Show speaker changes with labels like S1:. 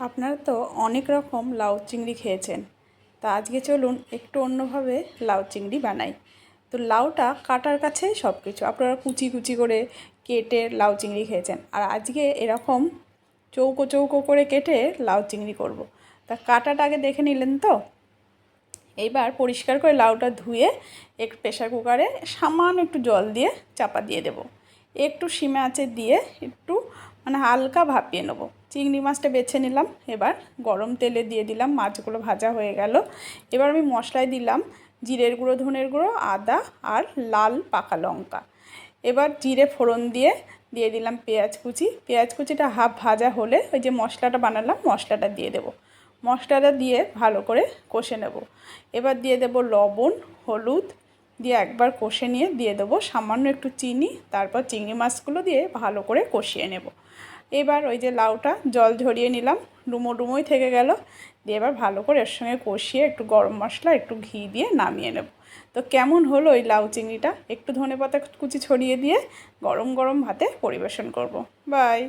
S1: আপনারা তো অনেক রকম লাউ চিংড়ি খেয়েছেন, তা আজকে চলুন একটু অন্যভাবে লাউ চিংড়ি বানাই। তো লাউটা কাটার কাছেই সব কিছু। আপনারা কুচি কুচি করে কেটে লাউ চিংড়ি খেয়েছেন, আর আজকে এরকম চৌকো চৌকো করে কেটে লাউ চিংড়ি করব। তা কাটাটা আগে দেখে নিলেন তো? এইবার পরিষ্কার করে লাউটা ধুয়ে একটু প্রেশার কুকারে সামান্য একটু জল দিয়ে চাপা দিয়ে দেব। একটু সিমে আঁচে দিয়ে একটু হালকা ভাপিয়ে নেব। চিংড়ি মাছটা বেছে নিলাম, এবার গরম তেলে দিয়ে দিলাম, মাছগুলো ভাজা হয়ে গেল। এবার আমি মশলায় দিলাম জিরের গুঁড়ো, ধনের গুঁড়ো, আদা আর লাল পাকা লঙ্কা। এবার জিরে ফোড়ন দিয়ে দিলাম পেঁয়াজ কুচি। পেঁয়াজ কুচিটা হাফ ভাজা হলে ওই যে মশলাটা বানালাম মশলাটা দিয়ে দেব। মশলাটা দিয়ে ভালো করে কষে নেব। এবার দিয়ে দেব লবণ, হলুদ, দিয়ে একবার কষে নিয়ে দিয়ে দেবো সামান্য একটু চিনি। তারপর চিংড়ি মাছগুলো দিয়ে ভালো করে কষিয়ে নেব। এবার ওই যে লাউটা জল ঝরিয়ে নিলাম, ডুমো ডুমোই থেকে গেল, দিয়ে এবার ভালো করে এর সঙ্গে কষিয়ে একটু গরম মশলা একটু ঘি দিয়ে নামিয়ে নেব। তো কেমন হলো ওই লাউ চিংড়িটা? একটু ধনেপাতা কুচি ছড়িয়ে দিয়ে গরম গরম ভাতে পরিবেশন করব। বাই।